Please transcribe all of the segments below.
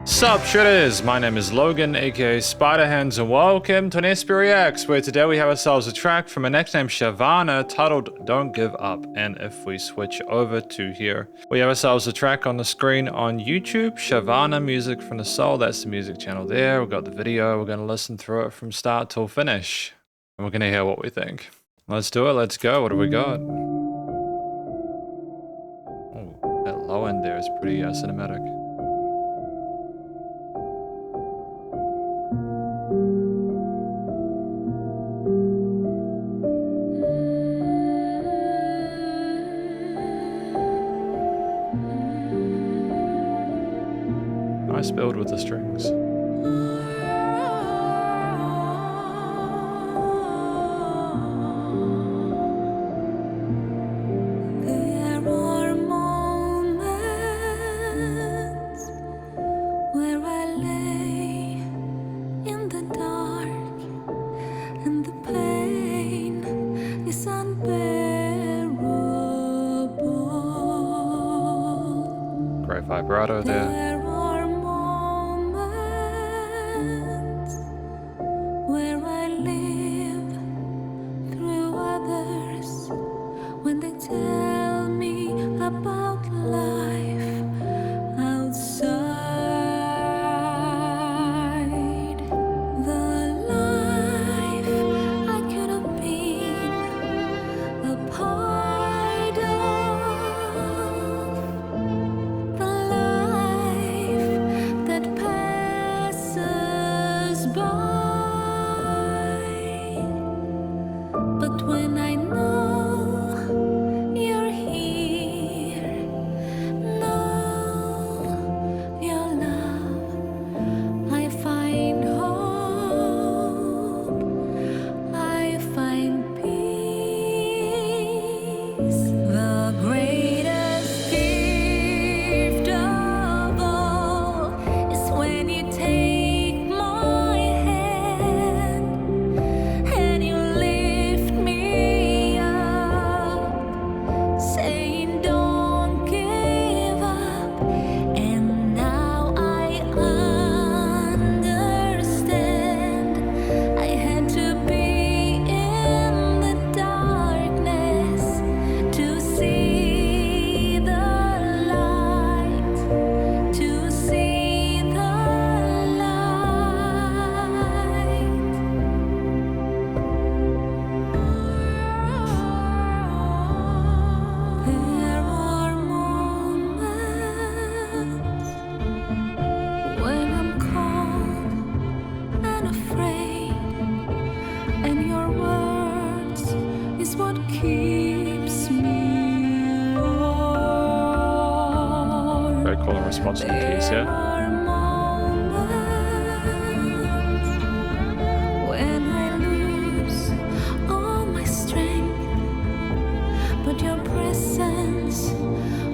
Sup Shredders, my name is Logan aka Spiderhands and welcome to an SP Reacts where today we have ourselves a track from a next named Shavana titled Don't Give Up. And if we switch over to here, we have ourselves a track on the screen on YouTube, Shavana Music from the Soul, that's the music channel there. We've got the video, we're going to listen through it from start till finish. And we're going to hear what we think. Let's do it, let's go, what do we got? Oh, that low end there is pretty cinematic. Nice build with the strings. There are moments where I lay in the dark and the pain is unbearable. Great vibrato there. Where I live through others when they tell me about life outside. The life I could have been a part of. The life that passes by. But when I know you're here, know your love, I find hope, I find peace. The greatest gift of all is when you take my hand and you lift me up, saying don't give up. And now I understand I had to be in the darkness to see the light, to see the light. There are moments when I'm cold and afraid, and your words is what keeps me warm. Very cool and responsive keys There here. are moments when I lose all my strength, but your presence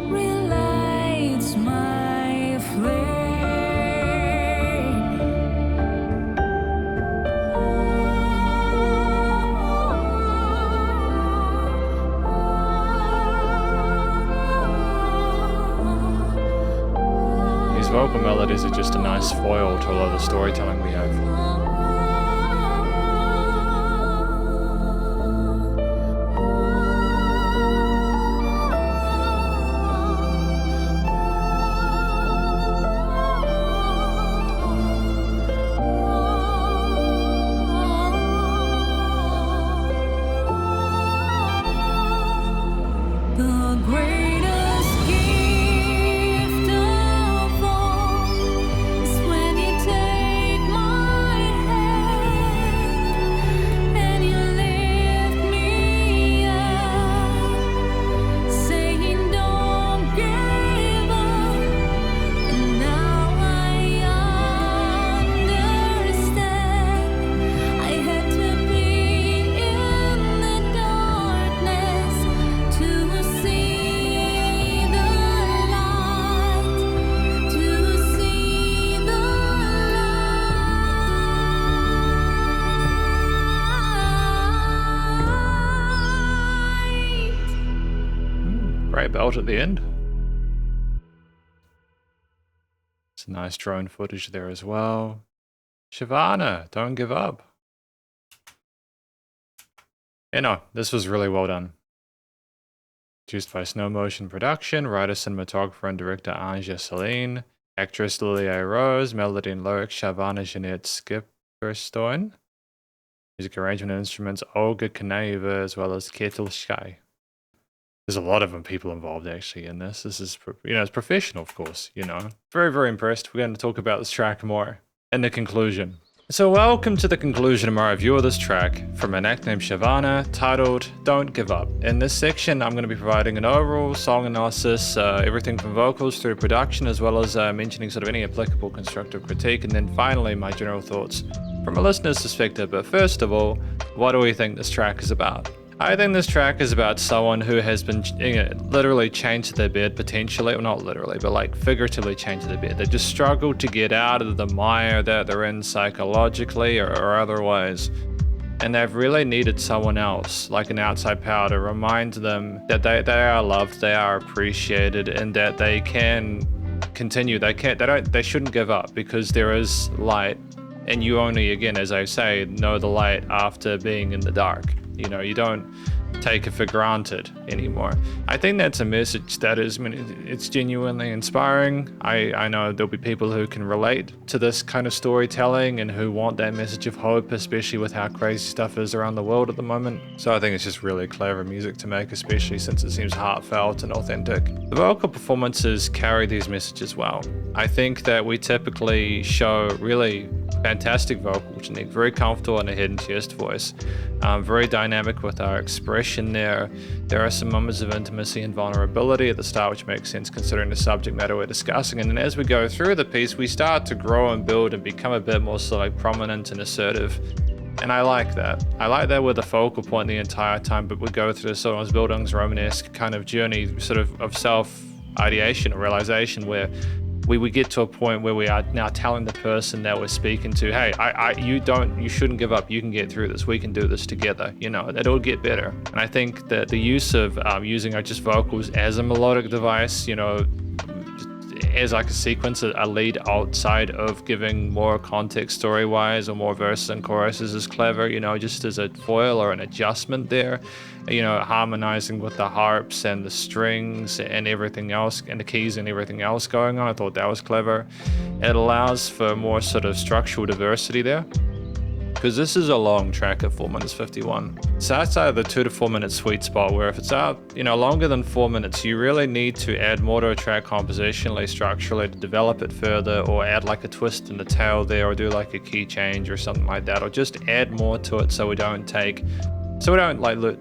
relights my flame. These vocal melodies are just a nice foil to a lot of the storytelling we have. The greatest gift of all is when you take my hand and you lift me up, saying don't give up. And now I understand I had to be in the darkness to see the light, to see the light. Great belt at the end. Some nice drone footage there as well. Shavana, don't give up. Yeah, no, this was really well done. Produced by Snow Motion Production, writer, cinematographer, and director Anja Celine, actress Lilia Rose, melody and lyrics Shavana Jeanette Skipperstein, music arrangement and instruments Olga Kaneva, as well as Ketil Sky. There's a lot of people involved actually in this. This is, it's professional, of course, Very, very impressed. We're going to talk about this track more in the conclusion. So welcome to the conclusion of my review of this track from an act named Shavana, titled Don't Give Up. In this section, I'm going to be providing an overall song analysis, everything from vocals through production, as well as mentioning sort of any applicable constructive critique, and then finally my general thoughts from a listener's perspective. But first of all, what do we think this track is about? I think this track is about someone who has been literally chained to their bed, potentially, well, not literally, but like figuratively chained to their bed. They just struggled to get out of the mire that they're in psychologically or otherwise. And they've really needed someone else, like an outside power, to remind them that they are loved, they are appreciated, and that they can continue. They shouldn't give up, because there is light, and you only, again, as I say, know the light after being in the dark. You don't take it for granted anymore. I think that's a message that is, it's genuinely inspiring. I know there'll be people who can relate to this kind of storytelling and who want that message of hope, especially with how crazy stuff is around the world at the moment. So I think it's just really clever music to make, especially since it seems heartfelt and authentic. The vocal performances carry these messages well. I think that we typically show really fantastic vocal technique, very comfortable in a hidden chest voice, very dynamic with our expression there. There are some moments of intimacy and vulnerability at the start, which makes sense considering the subject matter we're discussing. And then as we go through the piece, we start to grow and build and become a bit more sort of like prominent and assertive. And I like that. I like that we're the focal point the entire time, but we go through this sort of Bildungs Romanesque kind of journey, sort of self-ideation or realization, where we get to a point where we are now telling the person that we're speaking to, hey, you shouldn't give up. You can get through this. We can do this together. It'll get better. And I think that the use of using just vocals as a melodic device, as like a sequence, a lead outside of giving more context story-wise or more verses and choruses is clever, just as a foil or an adjustment there, harmonizing with the harps and the strings and everything else and the keys and everything else going on. I thought that was clever. It allows for more sort of structural diversity there, because this is a long track at 4 minutes 51. It's outside of the 2 to 4 minute sweet spot, where if it's out, longer than 4 minutes, you really need to add more to a track compositionally, structurally, to develop it further, or add like a twist in the tail there, or do like a key change or something like that, or just add more to it so we don't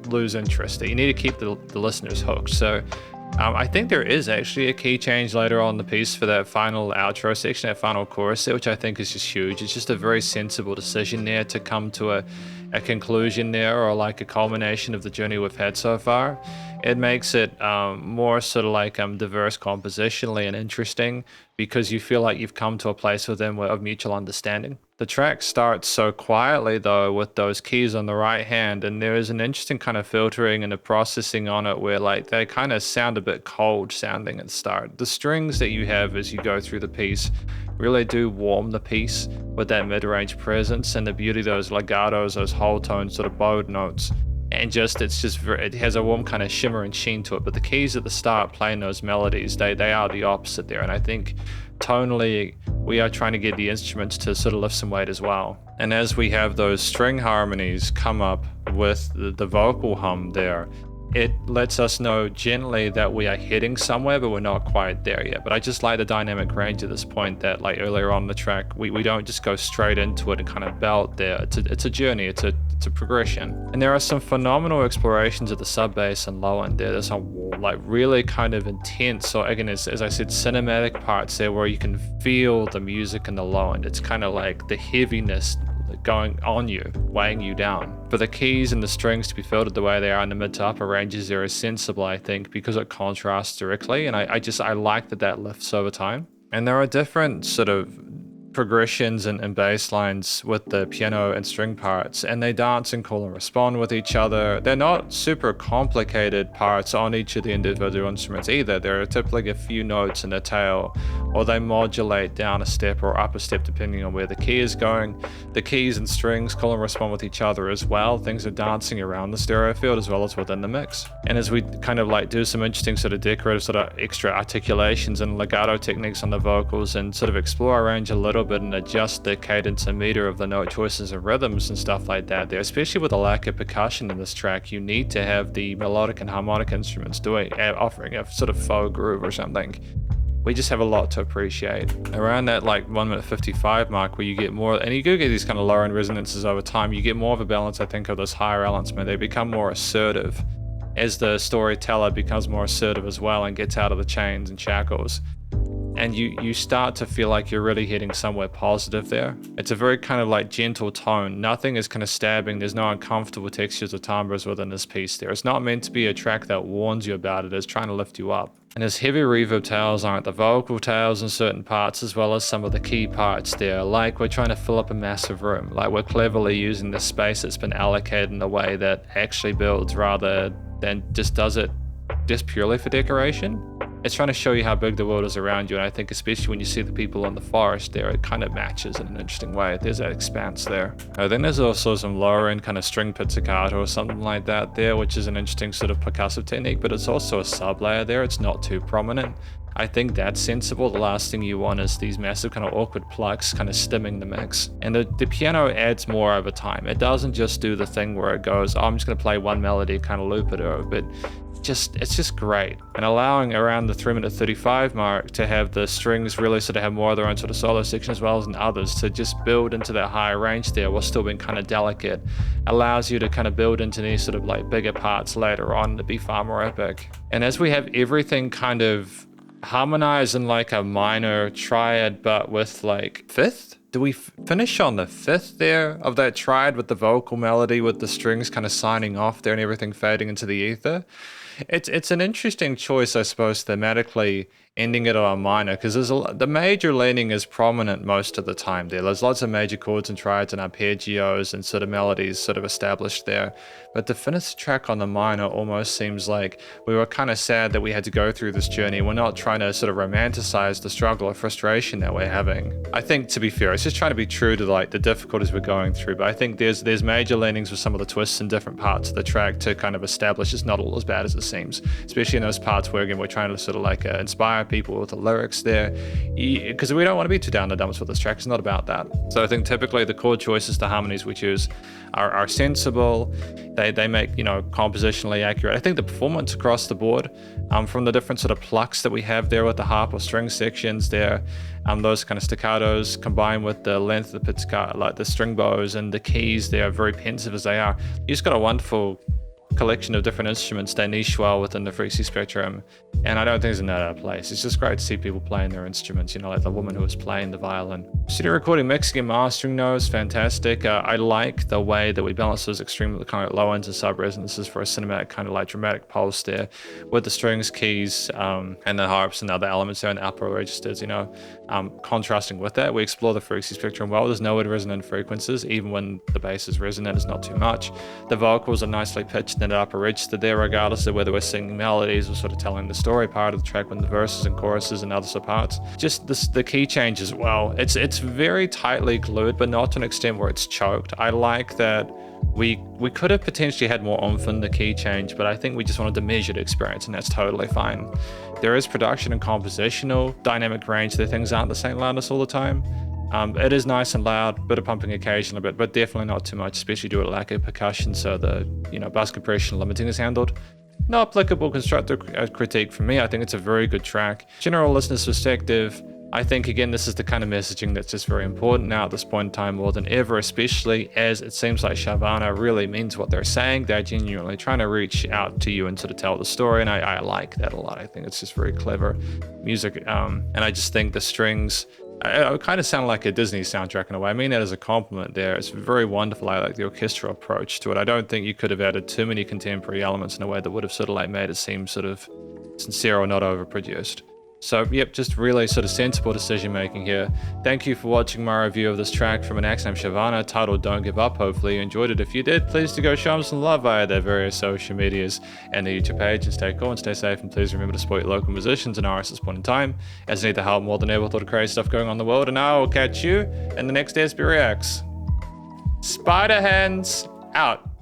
lose interest. You need to keep the listeners hooked. So I think there is actually a key change later on in the piece for that final outro section, that final chorus there, which I think is just huge. It's just a very sensible decision there to come to a conclusion there, or like a culmination of the journey we've had so far. It makes it more sort of like diverse compositionally and interesting, because you feel like you've come to a place with them of mutual understanding. The track starts so quietly though, with those keys on the right hand, and there is an interesting kind of filtering and a processing on it where like they kind of sound a bit cold sounding at the start. The strings that you have as you go through the piece really do warm the piece with that mid-range presence and the beauty of those legatos, those whole tone sort of bowed notes. And it has a warm kind of shimmer and sheen to it. But the keys at the start playing those melodies, they are the opposite there. And I think tonally, we are trying to get the instruments to sort of lift some weight as well. And as we have those string harmonies come up with the vocal hum there, it lets us know gently that we are heading somewhere, but we're not quite there yet. But I just like the dynamic range at this point, that like earlier on in the track, we don't just go straight into it and kind of belt there. It's a journey, it's a progression. And there are some phenomenal explorations at the sub bass and low end there. There's some like really kind of intense, so again, as I said, cinematic parts there where you can feel the music in the low end. It's kind of like the heaviness going on you, weighing you down. For the keys and the strings to be filtered the way they are in the mid to upper ranges, they're sensible, I think, because it contrasts directly, and I like that lifts over time. And there are different sort of progressions and bass lines with the piano and string parts, and they dance and call and respond with each other. They're not super complicated parts on each of the individual instruments either. There are typically a few notes in the tail, or they modulate down a step or up a step depending on where the key is going. The keys and strings call and respond with each other as well. Things are dancing around the stereo field as well as within the mix. And as we kind of like do some interesting sort of decorative sort of extra articulations and legato techniques on the vocals and sort of explore our range a little bit and adjust the cadence and meter of the note choices and rhythms and stuff like that there, especially with the lack of percussion in this track, you need to have the melodic and harmonic instruments offering a sort of faux groove or something. We just have a lot to appreciate. Around that like 1 minute 55 mark where you get more, and you do get these kind of lower end resonances over time, you get more of a balance, I think, of those higher elements, man. They become more assertive as the storyteller becomes more assertive as well and gets out of the chains and shackles. And you start to feel like you're really heading somewhere positive there. It's a very kind of like gentle tone. Nothing is kind of stabbing. There's no uncomfortable textures or timbres within this piece there. It's not meant to be a track that warns you about it. It's trying to lift you up. And there's heavy reverb tails aren't the vocal tails in certain parts, as well as some of the key parts there. Like we're trying to fill up a massive room. Like we're cleverly using the space that's been allocated in a way that actually builds rather than just does it just purely for decoration. It's trying to show you how big the world is around you, and I think especially when you see the people in the forest there, it kind of matches in an interesting way. There's that expanse there. Then there's also some lower end kind of string pizzicato or something like that there, which is an interesting sort of percussive technique, but it's also a sub layer there. It's not too prominent. I think that's sensible. The last thing you want is these massive kind of awkward plucks kind of stimming the mix. And the piano adds more over time. It doesn't just do the thing where it goes, oh, I'm just going to play one melody, kind of loop it over, but it's just great. And allowing around the 3 minute 35 mark to have the strings really sort of have more of their own sort of solo section as well as in others to just build into that higher range there while still being kind of delicate allows you to kind of build into these sort of like bigger parts later on to be far more epic. And as we have everything kind of harmonized in like a minor triad but with like fifth, do we finish on the fifth there of that triad with the vocal melody with the strings kind of signing off there and everything fading into the ether? It's an interesting choice, I suppose, thematically ending it on a minor, because the major leaning is prominent most of the time there. There's lots of major chords and triads and arpeggios and sort of melodies sort of established there. But to finish the track on the minor almost seems like we were kind of sad that we had to go through this journey. We're not trying to sort of romanticize the struggle or frustration that we're having. I think, to be fair, it's just trying to be true to like the difficulties we're going through. But I think there's major leanings with some of the twists in different parts of the track to kind of establish it's not all as bad as it seems, especially in those parts where again we're trying to sort of like inspire people with the lyrics there, because we don't want to be too down the dumps with this track. It's not about that. So I think typically the chord choices, the harmonies we choose are sensible. They make, you know, compositionally accurate. I think the performance across the board, from the different sort of plucks that we have there with the harp or string sections there, those kind of staccatos combined with the length of the pizzicato, like the string bows and the keys, they are very pensive as they are. You just got a wonderful collection of different instruments that niche well within the frequency spectrum, and I don't think it's in that out of place. It's just great to see people playing their instruments, you know, like the woman who was playing the violin. Studio recording, mixing and mastering those, fantastic. I like the way that we balance those extremely kind of low ends and sub resonances for a cinematic kind of like dramatic pulse there with the strings, keys, and the harps and other elements there in the upper registers, you know. Contrasting with that, we explore the frequency spectrum well. There's no resonant frequencies, even when the bass is resonant, it's not too much. The vocals are nicely pitched in the upper register there, regardless of whether we're singing melodies or sort of telling the story part of the track when the verses and choruses and other parts. Just the key change as well. It's very tightly glued, but not to an extent where it's choked. I like that we could have potentially had more oomph in the key change, but I think we just wanted the measured experience, and that's totally fine. There is production and compositional dynamic range that things aren't the same loudness all the time. It is nice and loud, bit of pumping occasionally, but definitely not too much, especially due to lack of percussion, so the, you know, bass compression limiting is handled. No applicable constructive critique from me. I think it's a very good track. General listener's perspective, I think, again, this is the kind of messaging that's just very important now at this point in time more than ever, especially as it seems like Shavana really means what they're saying. They're genuinely trying to reach out to you and sort of tell the story, and I like that a lot. I think it's just very clever music, and I just think the strings, it kind of sound like a Disney soundtrack in a way. I mean that as a compliment there. It's very wonderful. I like the orchestral approach to it. I don't think you could have added too many contemporary elements in a way that would have sort of like made it seem sort of sincere or not overproduced. So, yep, just really sort of sensible decision making here. Thank you for watching my review of this track from an ex named Shavana titled Don't Give Up. Hopefully you enjoyed it. If you did, please do go show them some love via their various social medias and the YouTube page, and stay cool and stay safe, and please remember to support your local musicians and artists at this point in time, as they need the help more than ever with all the crazy stuff going on in the world. And I will catch you in the next SB Reacts. Spiderhands out.